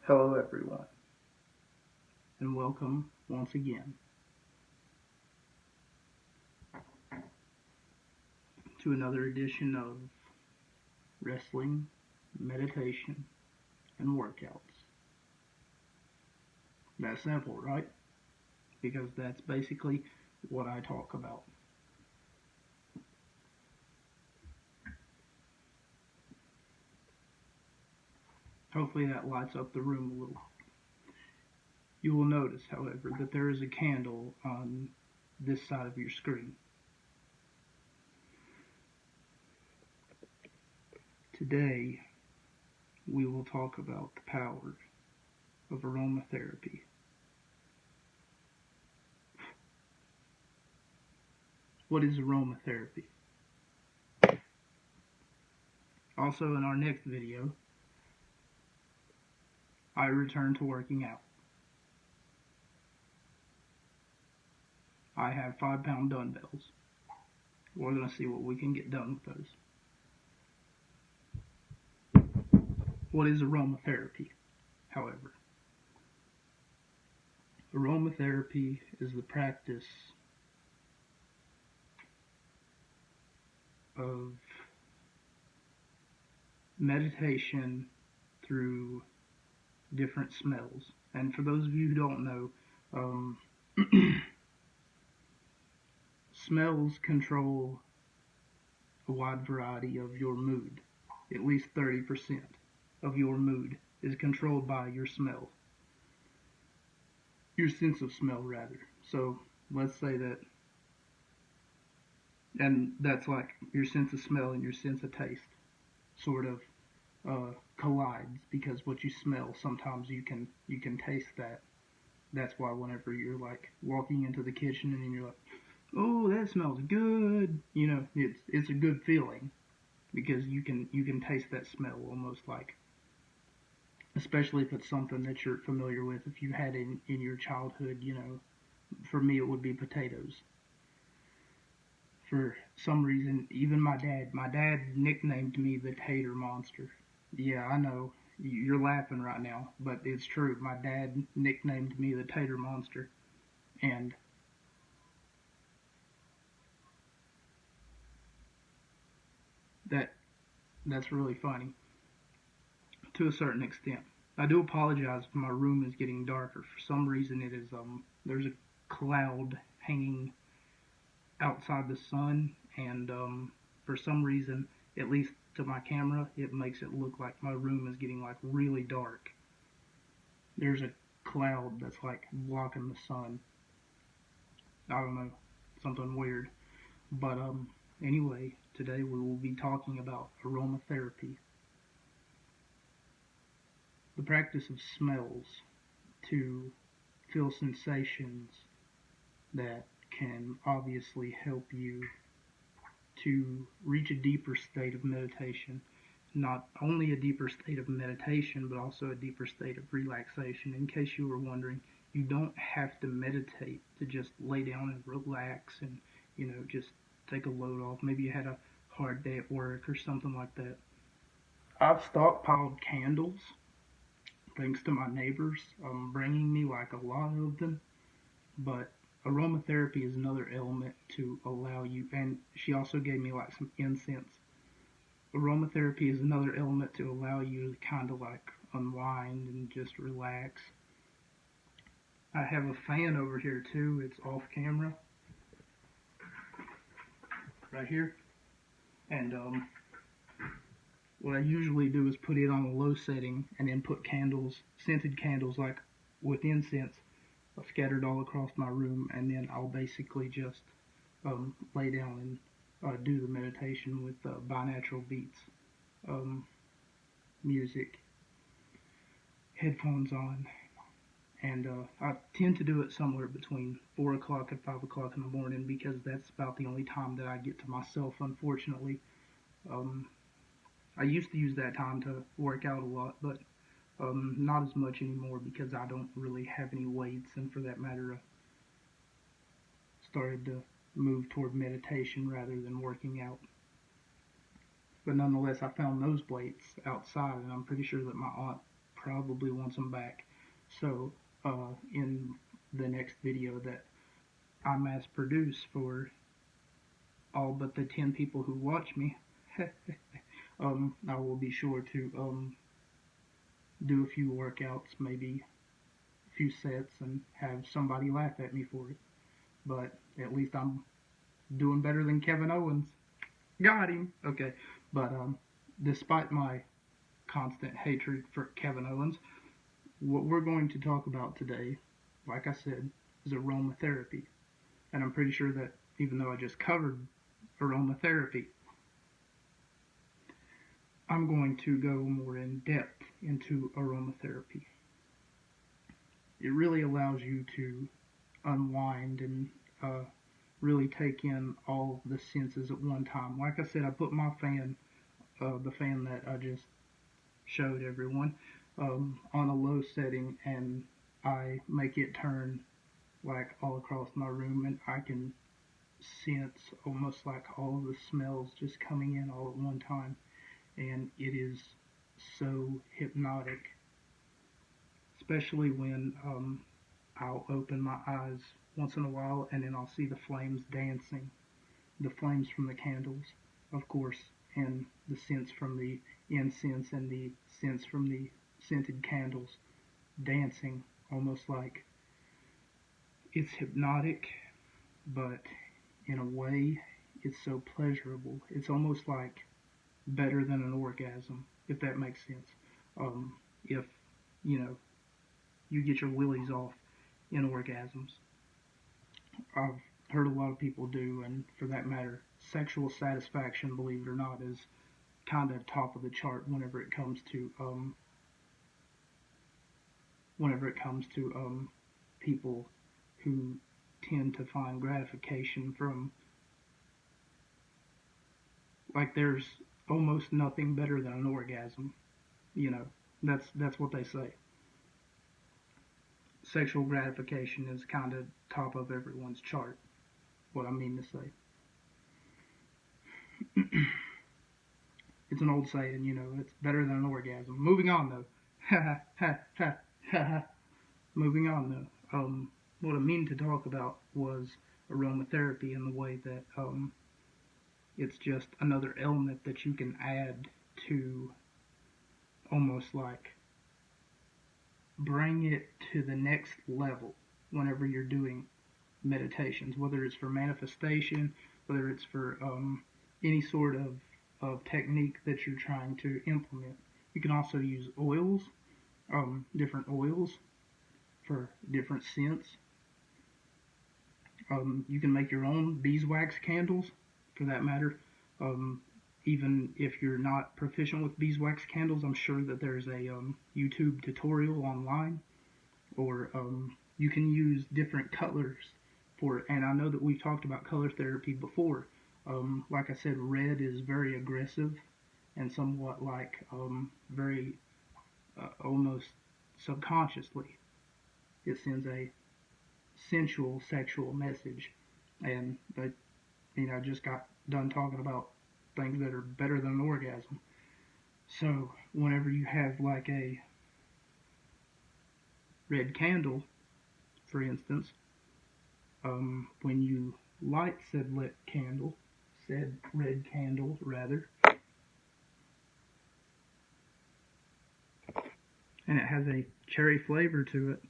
Hello everyone, and welcome once again to another edition of wrestling, meditation, and workouts. That's simple, right? Because that's basically what I talk about. Hopefully that lights up the room a little. You will notice, however, that there is a candle on this side of your screen. Today, we will talk about the power of aromatherapy. What is aromatherapy? Also, in our next video, I return to working out. I have 5-pound dumbbells. We're going to see what we can get done with those. What is aromatherapy, however? Aromatherapy is the practice of meditation through different smells. And for those of you who don't know, smells control a wide variety of your mood. At least 30% of your mood is controlled by your smell. Your sense of smell, rather. So let's say that, and that's like your sense of smell and your sense of taste sort of collides, because what you smell, sometimes you can taste that. That's why whenever you're like walking into the kitchen and you're like, oh, that smells good, you know, it's a good feeling because you can taste that smell almost like, especially if it's something that you're familiar with. If you had in your childhood, you know, for me it would be potatoes. For some reason, even my dad nicknamed me the Tater Monster. Yeah, I know, you're laughing right now, but it's true. My dad nicknamed me the Tater Monster, and that's really funny to a certain extent. I do apologize if my room is getting darker. For some reason, it is there's a cloud hanging outside the sun, and for some reason, at least to my camera, it makes it look like my room is getting like really dark. There's a cloud that's like blocking the sun. I don't know, something weird. But anyway, today we will be talking about aromatherapy, the practice of smells to feel sensations that can obviously help you to reach a deeper state of meditation. Not only a deeper state of meditation, but also a deeper state of relaxation. In case you were wondering, you don't have to meditate to just lay down and relax and, you know, just take a load off. Maybe you had a hard day at work or something like that. I've stockpiled candles, thanks to my neighbors bringing me like a lot of them. But aromatherapy is another element to allow you, and she also gave me like some incense. Aromatherapy is another element to allow you to kind of like unwind and just relax. I have a fan over here too. It's off camera, right here. And what I usually do is put it on a low setting and then put candles, scented candles like with incense, scattered all across my room, and then I'll basically just lay down and do the meditation with binaural beats, music, headphones on, and I tend to do it somewhere between 4 o'clock and 5 o'clock in the morning, because that's about the only time that I get to myself, unfortunately. I used to use that time to work out a lot, but not as much anymore, because I don't really have any weights, and for that matter, I started to move toward meditation rather than working out. But nonetheless, I found those weights outside, and I'm pretty sure that my aunt probably wants them back. So in the next video that I mass produce for all but the 10 people who watch me, I will be sure to do a few workouts, maybe a few sets, and have somebody laugh at me for it. But at least I'm doing better than Kevin Owens. Got him. Okay, but despite my constant hatred for Kevin Owens, what we're going to talk about today, like I said, is aromatherapy. And I'm pretty sure that even though I just covered aromatherapy, I'm going to go more in depth into aromatherapy. It really allows you to unwind and really take in all the senses at one time. Like I said, I put my fan, the fan that I just showed everyone, on a low setting, and I make it turn like all across my room, and I can sense almost like all of the smells just coming in all at one time, and it is so hypnotic, especially when I'll open my eyes once in a while and then I'll see the flames dancing, the flames from the candles, of course, and the scents from the incense and the scents from the scented candles dancing, almost like it's hypnotic, but in a way it's so pleasurable. It's almost like better than an orgasm, if that makes sense. If, you know, you get your willies off in orgasms. I've heard a lot of people do, and for that matter, sexual satisfaction, believe it or not, is kind of top of the chart whenever it comes to people who tend to find gratification from, like, there's almost nothing better than an orgasm. You know, that's what they say. Sexual gratification is kind of top of everyone's chart. What I mean to say. It's an old saying, you know, it's better than an orgasm. Moving on though. Ha ha ha ha ha. Moving on though. What I mean to talk about was aromatherapy and the way that it's just another element that you can add to almost like bring it to the next level whenever you're doing meditations, whether it's for manifestation, whether it's for any sort of technique that you're trying to implement. You can also use oils, different oils for different scents. You can make your own beeswax candles, for that matter. Even if you're not proficient with beeswax candles, I'm sure that there's a YouTube tutorial online, or you can use different colors for it. And I know that we've talked about color therapy before. Like I said, red is very aggressive and somewhat like very almost subconsciously it sends a sensual sexual message. And I just got done talking about things that are better than an orgasm. So whenever you have like a red candle, for instance, when you light said red candle, and it has a cherry flavor to it.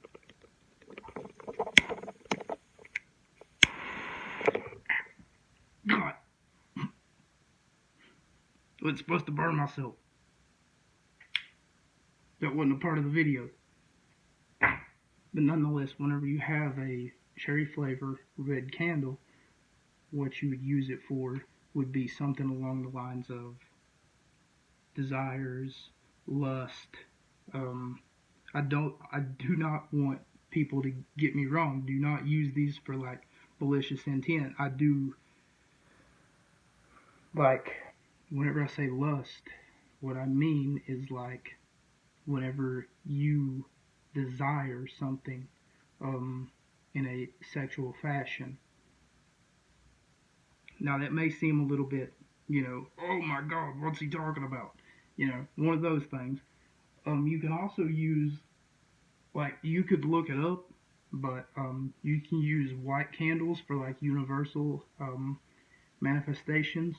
God, I was supposed to burn myself. That wasn't a part of the video. But nonetheless, whenever you have a cherry flavor red candle, what you would use it for would be something along the lines of desires, lust. I do not want people to get me wrong. Do not use these for like malicious intent. I do, like, whenever I say lust, what I mean is like whenever you desire something in a sexual fashion. Now that may seem a little bit, oh my God, what's he talking about? One of those things. You can also use, like, you could look it up, but you can use white candles for like universal manifestations.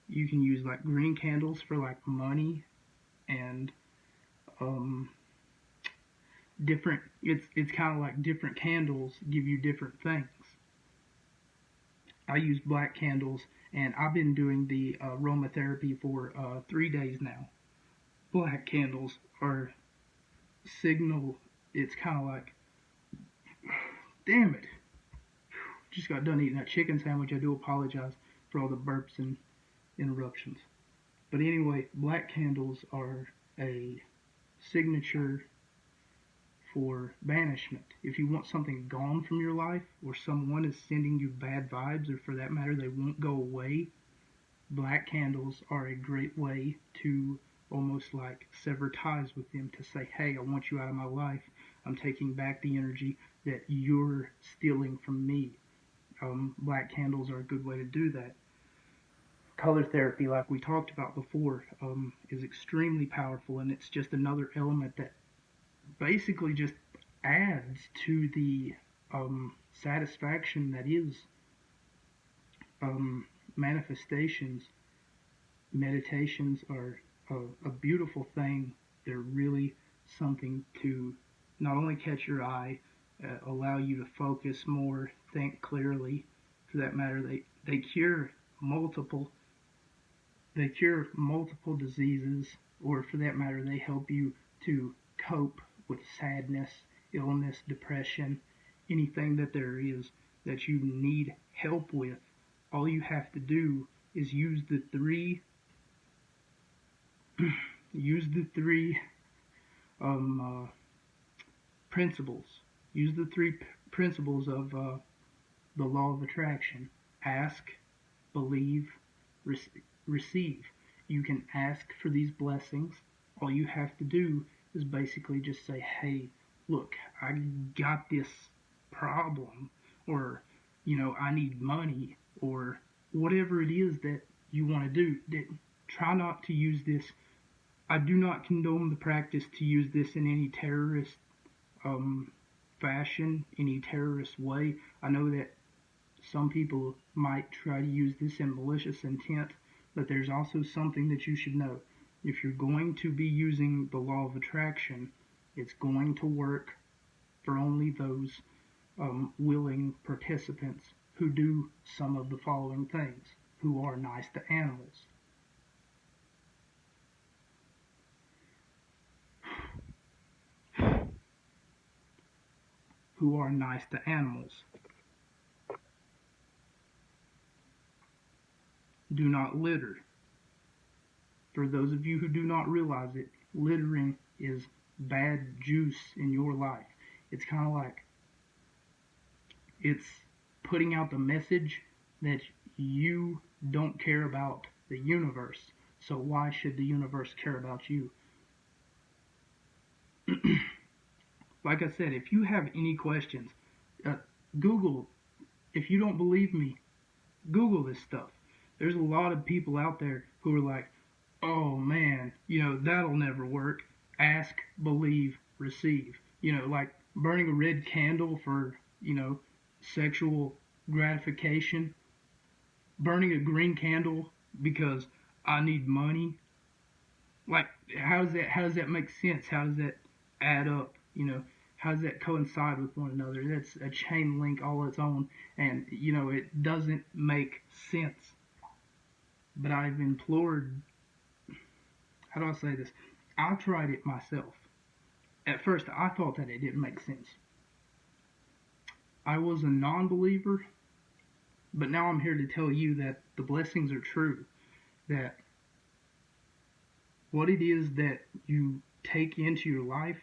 You can use like green candles for like money and um, different. It's kind of like different candles give you different things. I use black candles, and I've been doing the aromatherapy for 3 days now. Black candles are signal. It's kind of like, damn it, just got done eating that chicken sandwich. I do apologize for all the burps and interruptions. But anyway, black candles are a signature for banishment. If you want something gone from your life, or someone is sending you bad vibes, or for that matter, they won't go away, black candles are a great way to almost like sever ties with them, to say, hey, I want you out of my life. I'm taking back the energy that you're stealing from me. Black candles are a good way to do that. Color therapy, like we talked about before, is extremely powerful, and it's just another element that basically just adds to the satisfaction that is manifestations. Meditations are a beautiful thing. They're really something to not only catch your eye, allow you to focus more, think clearly. For that matter, they cure multiple diseases, or for that matter, they help you to cope with sadness, illness, depression, anything that there is that you need help with. All you have to do is use the three um, principles. Use the three principles of the law of attraction: ask, believe, receive. You can ask for these blessings. All you have to do is basically just say, hey, look, I got this problem, or, I need money, or whatever it is that you want to do. Try not to use this. I do not condone the practice to use this in any terrorist um, fashion, any terrorist way. I know that some people might try to use this in malicious intent, but there's also something that you should know. If you're going to be using the law of attraction, it's going to work for only those willing participants who do some of the following things, who are nice to animals. Who are nice to animals. Do not litter. For those of you who do not realize it, littering is bad juice in your life. It's kind of like, it's putting out the message that you don't care about the universe. So why should the universe care about you? Like I said, if you have any questions, Google. If you don't believe me, Google this stuff. There's a lot of people out there who are like, oh man, that'll never work. Ask, believe, receive. Like burning a red candle for, sexual gratification. Burning a green candle because I need money. Like, how does that make sense? How does that add up? How does that coincide with one another? That's a chain link all its own, and it doesn't make sense. But I've implored. How do I say this? I tried it myself. At first, I thought that it didn't make sense. I was a non-believer, but now I'm here to tell you that the blessings are true. That what it is that you take into your life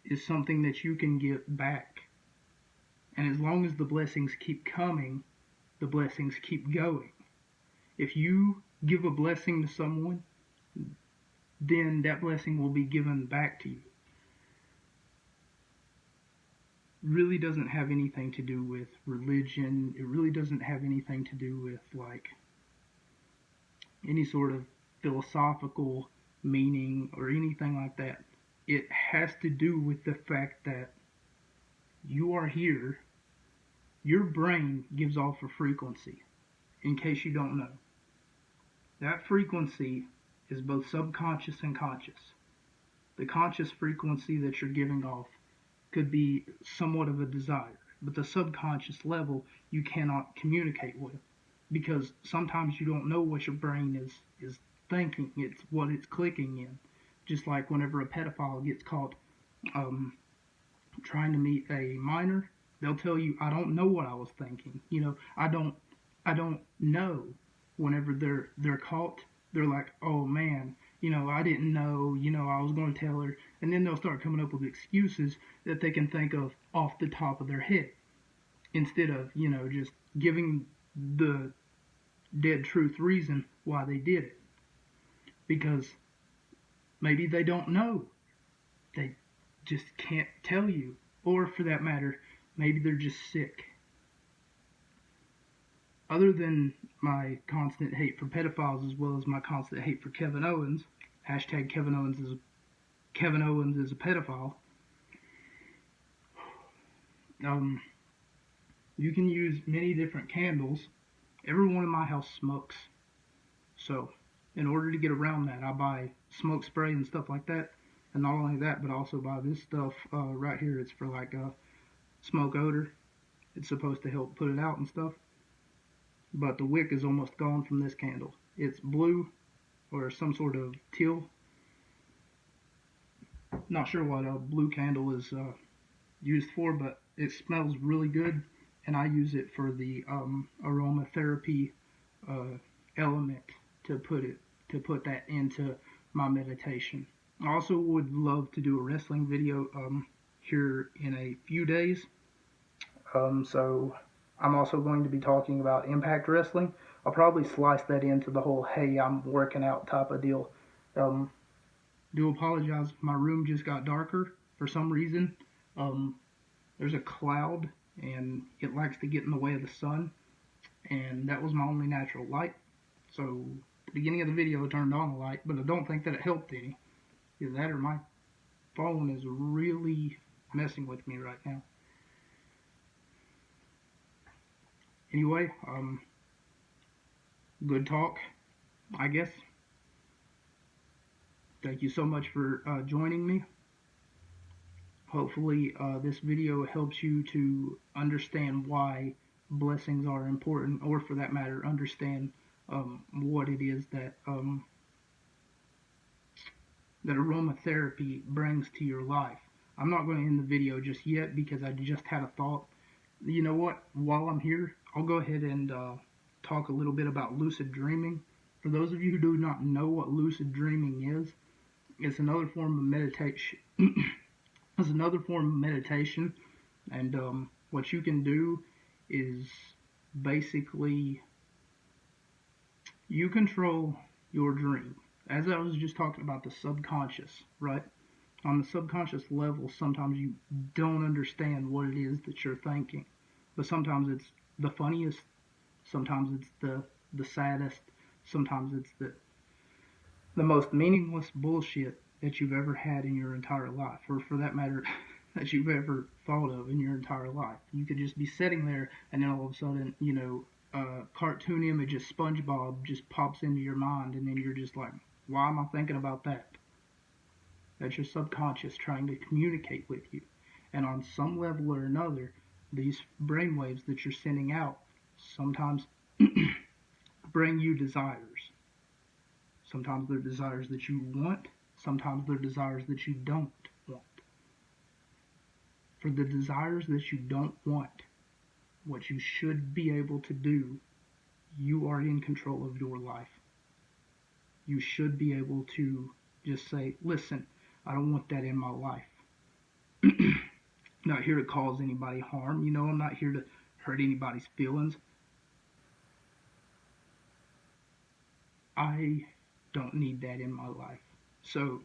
is something that you can get back. And as long as the blessings keep coming, the blessings keep going. If you give a blessing to someone, then that blessing will be given back to you. It really doesn't have anything to do with religion. It really doesn't have anything to do with like any sort of philosophical meaning, or anything like that. It has to do with the fact that you are here. Your brain gives off a frequency, in case you don't know. That frequency is both subconscious and conscious. The conscious frequency that you're giving off could be somewhat of a desire, but the subconscious level you cannot communicate with, because sometimes you don't know what your brain is thinking. It's what it's clicking in. Just like whenever a pedophile gets caught um, trying to meet a minor, they'll tell you, "I don't know what I was thinking." I don't know. Whenever they're caught, they're like, "Oh man, I didn't know. I was going to tell her," and then they'll start coming up with excuses that they can think of off the top of their head, instead of just giving the dead truth reason why they did it, because maybe they don't know. They just can't tell you. Or for that matter, maybe they're just sick. Other than my constant hate for pedophiles, as well as my constant hate for Kevin Owens, hashtag Kevin Owens is a pedophile, you can use many different candles. Everyone in my house smokes. So in order to get around that, I buy smoke spray and stuff like that. And not only that, but I also buy this stuff right here. It's for like smoke odor. It's supposed to help put it out and stuff. But the wick is almost gone from this candle. It's blue or some sort of teal. Not sure what a blue candle is used for, but it smells really good, and I use it for the aromatherapy element to put that into my meditation. I also would love to do a wrestling video here in a few days. So I'm also going to be talking about Impact Wrestling. I'll probably slice that into the whole "hey, I'm working out" type of deal. Do apologize if my room just got darker for some reason. There's a cloud and it likes to get in the way of the sun, and that was my only natural light. So at the beginning of the video I turned on the light, but I don't think that it helped any. Either that or my phone is really messing with me right now. Anyway, good talk, I guess. Thank you so much for joining me. Hopefully this video helps you to understand why blessings are important, or for that matter, understand what it is that that aromatherapy brings to your life. I'm not going to end the video just yet because I just had a thought. You know what? While I'm here, I'll go ahead and talk a little bit about lucid dreaming. For those of you who do not know what lucid dreaming is, it's another form of meditation. It's another form of meditation, and what you can do is basically you control your dream. As I was just talking about the subconscious, right? On the subconscious level, sometimes you don't understand what it is that you're thinking, but sometimes it's the funniest, sometimes it's the saddest, sometimes it's the most meaningless bullshit that you've ever had in your entire life, or for that matter, that you've ever thought of in your entire life. You could just be sitting there, and then all of a sudden, a cartoon image of SpongeBob just pops into your mind, and then you're just like, why am I thinking about that? That's your subconscious trying to communicate with you. And on some level or another, these brainwaves that you're sending out sometimes bring you desires. Sometimes they're desires that you want, sometimes they're desires that you don't want. For the desires that you don't want, what you should be able to do, you are in control of your life. You should be able to just say, listen, I don't want that in my life. I'm not here to cause anybody harm. I'm not here to hurt anybody's feelings. I don't need that in my life. So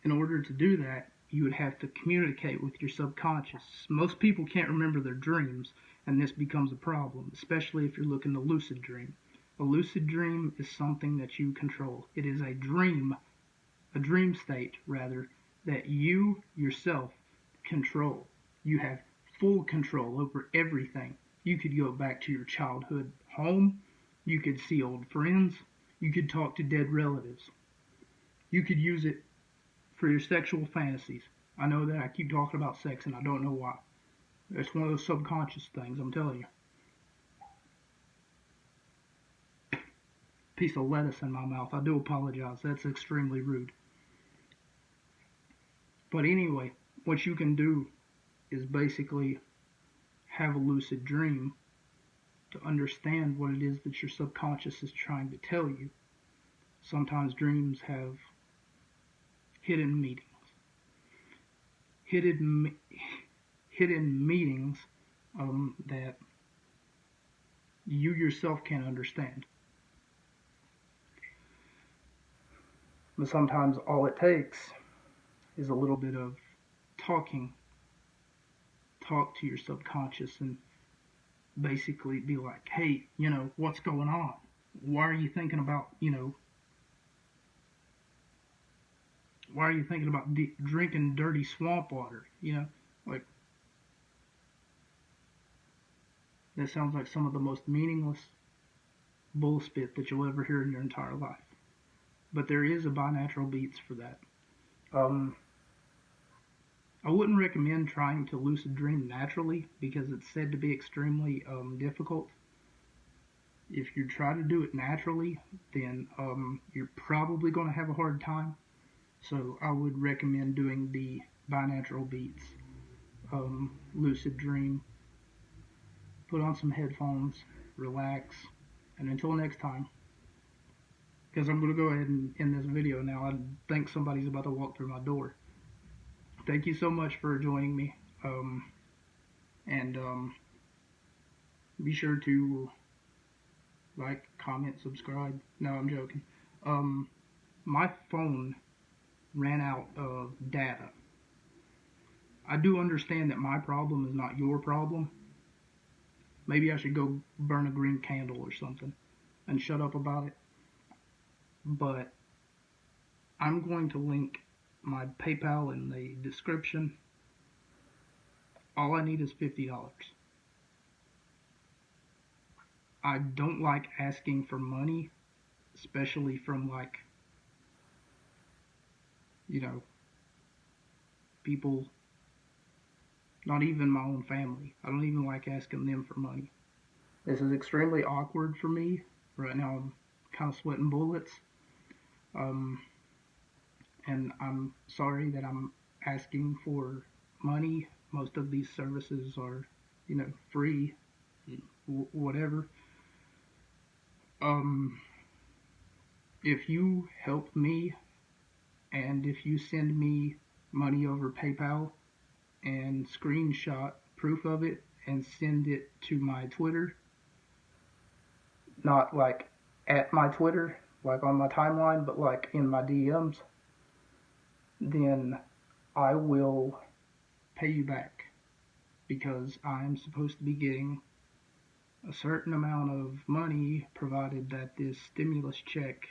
in order to do that, you would have to communicate with your subconscious. Most people can't remember their dreams, and this becomes a problem, especially if you're looking to lucid dream. A lucid dream is something that you control. It is a dream a dream state rather, that you yourself control. You have full control over everything. You could go back to your childhood home. You could see old friends. You could talk to dead relatives. You could use it for your sexual fantasies. I know that I keep talking about sex and I don't know why. It's one of those subconscious things, I'm telling you. Piece of lettuce in my mouth. I do apologize. That's extremely rude. But anyway, what you can do is basically have a lucid dream to understand what it is that your subconscious is trying to tell you. Sometimes dreams have hidden meanings. Hidden meanings that you yourself can't understand. But sometimes all it takes is a little bit of talking. Talk to your subconscious and basically be like, hey, what's going on? Why are you thinking about, why are you thinking about drinking dirty swamp water? Like, that sounds like some of the most meaningless bullspit that you'll ever hear in your entire life. But there is a binaural beats for that. I wouldn't recommend trying to lucid dream naturally because it's said to be extremely difficult. If you try to do it naturally, then you're probably going to have a hard time. So I would recommend doing the binaural beats, lucid dream. Put on some headphones, relax, and until next time, because I'm going to go ahead and end this video now. I think somebody's about to walk through my door. Thank you so much for joining me, and be sure to like, comment, subscribe. No, I'm joking. My phone ran out of data. I do understand that my problem is not your problem. Maybe I should go burn a green candle or something and shut up about it. But I'm going to link my PayPal in the description. All I need is $50. I don't like asking for money, especially from people, not even my own family. I don't even like asking them for money. This is extremely awkward for me. Right now I'm kind of sweating bullets. And I'm sorry that I'm asking for money. Most of these services are, free, whatever. If you help me and if you send me money over PayPal and screenshot proof of it and send it to my Twitter, not like at my Twitter, like on my timeline, but like in my DMs, then I will pay you back, because I'm supposed to be getting a certain amount of money provided that this stimulus check,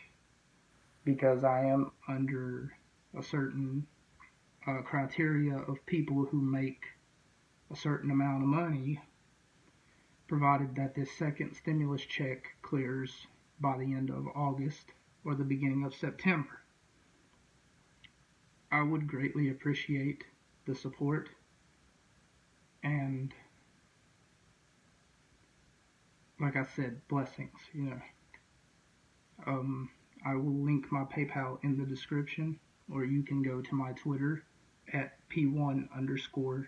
because I am under a certain criteria of people who make a certain amount of money, provided that this second stimulus check clears by the end of August or the beginning of September. I would greatly appreciate the support, and like I said, blessings, I will link my PayPal in the description, or you can go to my Twitter at P1_Baybay.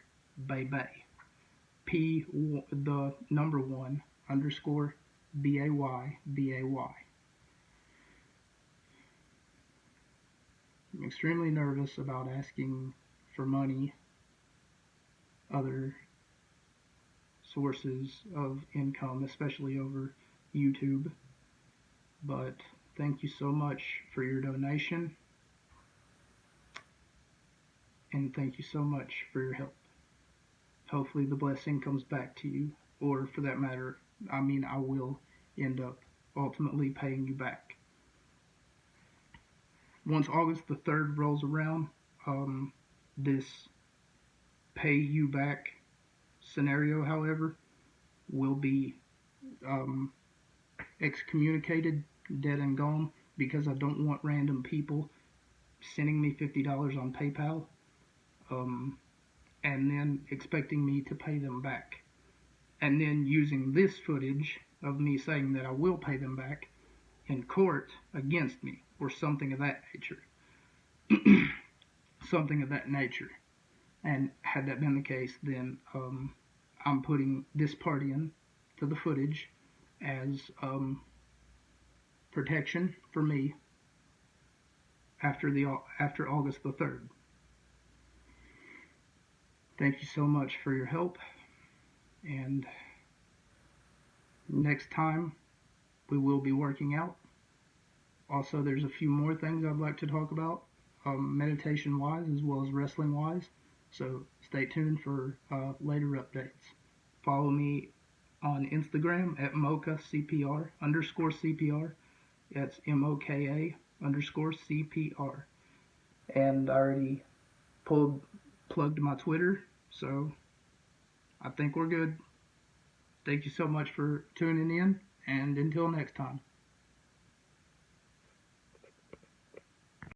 The number 1_BAYBAY. I'm extremely nervous about asking for money, other sources of income, especially over YouTube. But thank you so much for your donation, and thank you so much for your help. Hopefully the blessing comes back to you, or for that matter, I will end up ultimately paying you back. once August the 3rd rolls around, this pay you back scenario, however, will be excommunicated, dead and gone, because I don't want random people sending me $50 on PayPal and then expecting me to pay them back. And then using this footage of me saying that I will pay them back in court against me, or something of that nature. Something of that nature. And had that been the case, then I'm putting this part in to the footage as protection for me after August the 3rd. Thank you so much for your help, and next time we will be working out. Also, there's a few more things I'd like to talk about, meditation wise as well as wrestling wise, so stay tuned for later updates. Follow me on Instagram at mocha_CPR. That's MOKA_CPR. And I already plugged my Twitter, so I think we're good. Thank you so much for tuning in, and until next time.